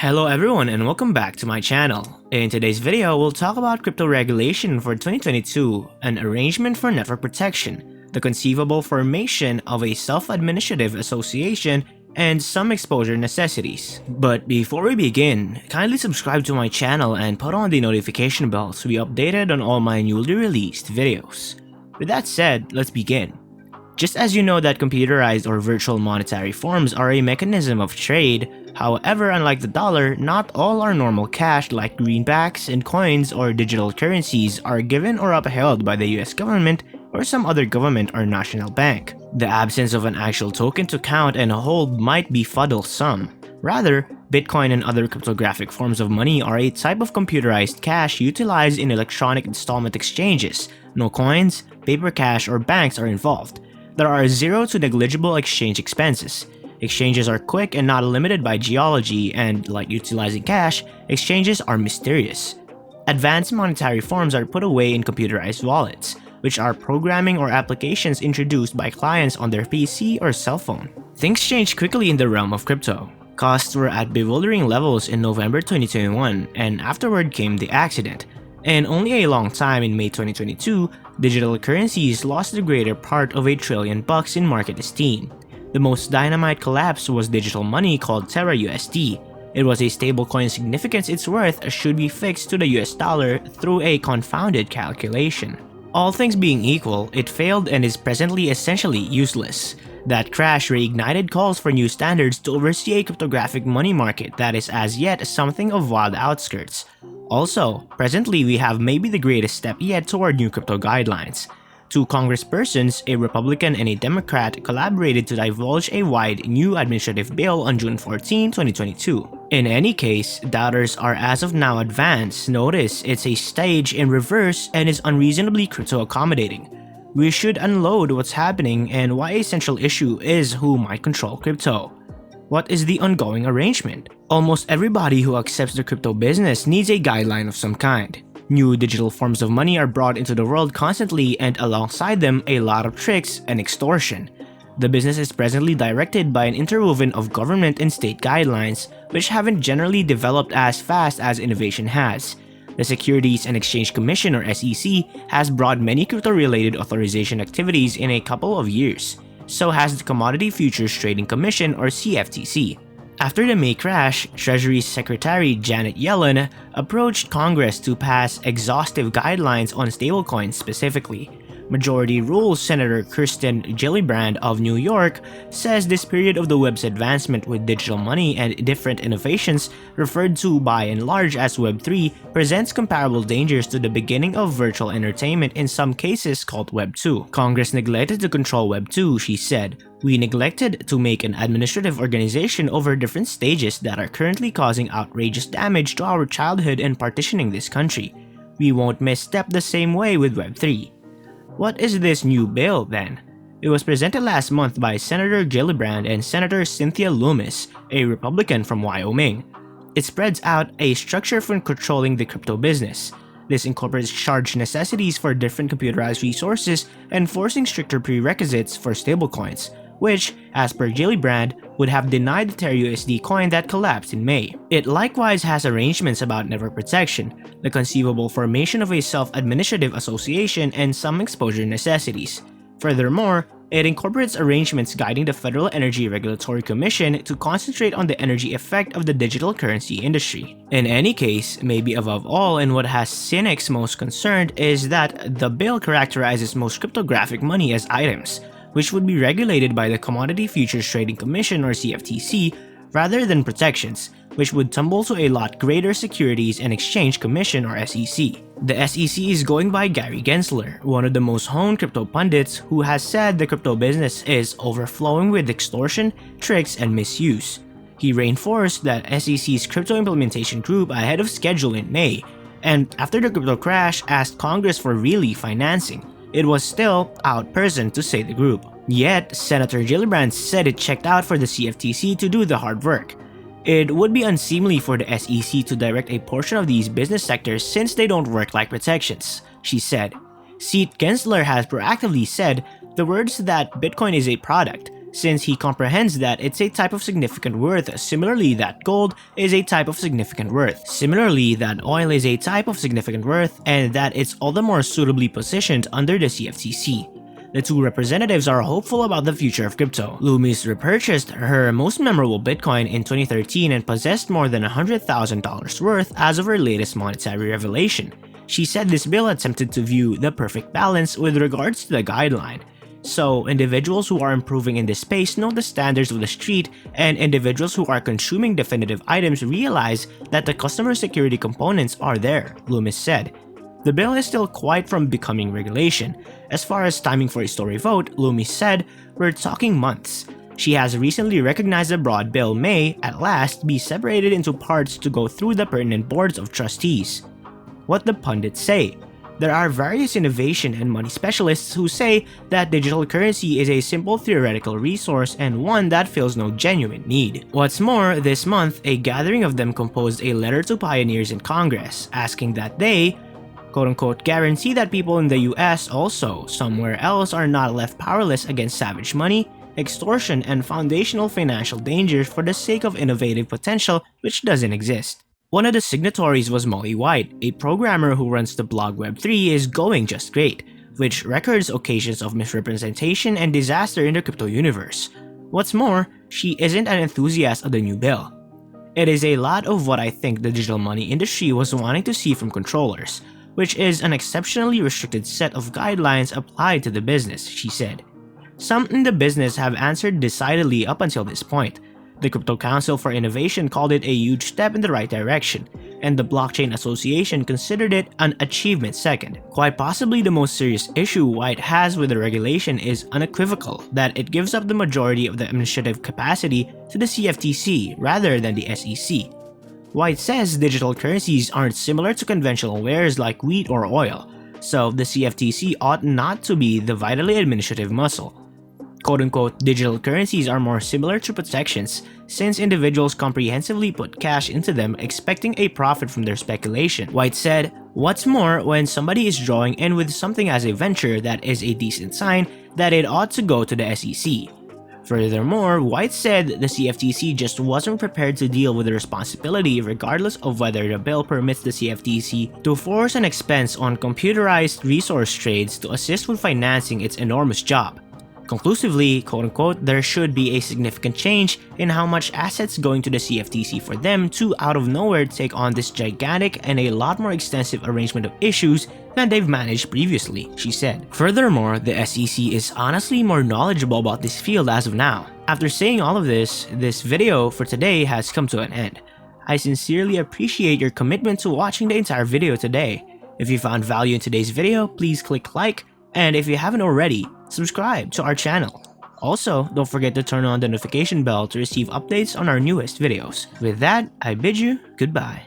Hello everyone and welcome back to my channel. In today's video, we'll talk about crypto regulation for 2022, an arrangement for network protection, the conceivable formation of a self-administrative association, and some exposure necessities. But before we begin, kindly subscribe to my channel and put on the notification bell to be updated on all my newly released videos. With that said, let's begin. Just as you know that computerized or virtual monetary forms are a mechanism of trade, however, unlike the dollar, not all our normal cash like greenbacks and coins or digital currencies are given or upheld by the US government or some other government or national bank. The absence of an actual token to count and hold might befuddle some. Rather, Bitcoin and other cryptographic forms of money are a type of computerized cash utilized in electronic installment exchanges. No coins, paper cash, or banks are involved. There are zero to negligible exchange expenses. Exchanges are quick and not limited by geology, and like utilizing cash, exchanges are mysterious. Advanced monetary forms are put away in computerized wallets, which are programming or applications introduced by clients on their PC or cell phone. Things changed quickly in the realm of crypto. Costs were at bewildering levels in November 2021, and afterward came the accident. And only a long time in May 2022, digital currencies lost the greater part of $1 trillion in market esteem. The most dynamite collapse was digital money called Terra USD. It was a stablecoin significance its worth should be fixed to the US dollar through a confounded calculation. All things being equal, it failed and is presently essentially useless. That crash reignited calls for new standards to oversee a cryptographic money market that is as yet something of wild outskirts. Also, presently we have maybe the greatest step yet toward new crypto guidelines. Two congresspersons, a Republican and a Democrat, collaborated to divulge a wide new administrative bill on June 14, 2022. In any case, doubters are as of now advanced. Notice it's a stage in reverse and is unreasonably crypto accommodating. We should unload what's happening and why a central issue is who might control crypto. What is the ongoing arrangement? Almost everybody who accepts the crypto business needs a guideline of some kind. New digital forms of money are brought into the world constantly, and alongside them a lot of tricks and extortion. The business is presently directed by an interwoven of government and state guidelines, which haven't generally developed as fast as innovation has. The Securities and Exchange Commission or SEC has brought many crypto-related authorization activities in a couple of years. So has the Commodity Futures Trading Commission or CFTC. After the May crash, Treasury Secretary Janet Yellen approached Congress to pass exhaustive guidelines on stablecoins specifically. Majority Rule Senator Kirsten Gillibrand of New York says this period of the web's advancement with digital money and different innovations, referred to by and large as Web 3, presents comparable dangers to the beginning of virtual entertainment, in some cases called Web 2. Congress neglected to control Web 2, she said. We neglected to make an administrative organization over different stages that are currently causing outrageous damage to our childhood and partitioning this country. We won't misstep the same way with Web 3. What is this new bill then? It was presented last month by Senator Gillibrand and Senator Cynthia Lummis, a Republican from Wyoming. It spreads out a structure for controlling the crypto business. This incorporates charge necessities for different computerized resources and forcing stricter prerequisites for stablecoins, which, as per Gillibrand, would have denied the Terra USD coin that collapsed in May. It likewise has arrangements about network protection, the conceivable formation of a self-administrative association, and some exposure necessities. Furthermore, it incorporates arrangements guiding the Federal Energy Regulatory Commission to concentrate on the energy effect of the digital currency industry. In any case, maybe above all and what has cynics most concerned is that the bill characterizes most cryptographic money as items, which would be regulated by the Commodity Futures Trading Commission or CFTC, rather than protections, which would tumble to a lot greater Securities and Exchange Commission or SEC. The SEC is going by Gary Gensler, one of the most honed crypto pundits, who has said the crypto business is overflowing with extortion, tricks, and misuse. He reinforced that SEC's crypto implementation group ahead of schedule in May, and after the crypto crash asked Congress for really financing. It was still outpersoned to say the group. Yet, Senator Gillibrand said it checked out for the CFTC to do the hard work. It would be unseemly for the SEC to direct a portion of these business sectors since they don't work like protections, she said. Gensler has proactively said the words that Bitcoin is a product, since he comprehends that it's a type of significant worth, similarly that gold is a type of significant worth, similarly that oil is a type of significant worth, and that it's all the more suitably positioned under the CFTC. The two representatives are hopeful about the future of crypto. Loomis repurchased her most memorable Bitcoin in 2013 and possessed more than $100,000 worth as of her latest monetary revelation. She said this bill attempted to view the perfect balance with regards to the guideline. So, individuals who are improving in this space know the standards of the street, and individuals who are consuming definitive items realize that the customer security components are there, Loomis said. The bill is still quite from becoming regulation. As far as timing for a story vote, Loomis said, "We're talking months." She has recently recognized the broad bill may, at last, be separated into parts to go through the pertinent boards of trustees. What the pundits say. There are various innovation and money specialists who say that digital currency is a simple theoretical resource and one that fills no genuine need. What's more, this month, a gathering of them composed a letter to pioneers in Congress, asking that they, quote-unquote, guarantee that people in the US also, somewhere else, are not left powerless against savage money, extortion, and foundational financial dangers for the sake of innovative potential which doesn't exist. One of the signatories was Molly White, a programmer who runs the blog Web3 is going just great, which records occasions of misrepresentation and disaster in the crypto universe. What's more, she isn't an enthusiast of the new bill. It is a lot of what I think the digital money industry was wanting to see from controllers, which is an exceptionally restricted set of guidelines applied to the business, she said. Some in the business have answered decidedly up until this point. The Crypto Council for Innovation called it a huge step in the right direction, and the Blockchain Association considered it an achievement second. Quite possibly the most serious issue White has with the regulation is unequivocal that it gives up the majority of the administrative capacity to the CFTC rather than the SEC. White says digital currencies aren't similar to conventional wares like wheat or oil, so the CFTC ought not to be the vitally administrative muscle. Quote-unquote, digital currencies are more similar to protections since individuals comprehensively put cash into them expecting a profit from their speculation. White said, "What's more, when somebody is drawing in with something as a venture, that is a decent sign that it ought to go to the SEC. Furthermore, White said the CFTC just wasn't prepared to deal with the responsibility regardless of whether the bill permits the CFTC to force an expense on computerized resource trades to assist with financing its enormous job. Conclusively, quote-unquote, there should be a significant change in how much assets going to the CFTC for them to out of nowhere take on this gigantic and a lot more extensive arrangement of issues than they've managed previously," she said. Furthermore, the SEC is honestly more knowledgeable about this field as of now. After saying all of this video for today has come to an end. I sincerely appreciate your commitment to watching the entire video today. If you found value in today's video, please click like, and if you haven't already, subscribe to our channel. Also, don't forget to turn on the notification bell to receive updates on our newest videos. With that, I bid you goodbye.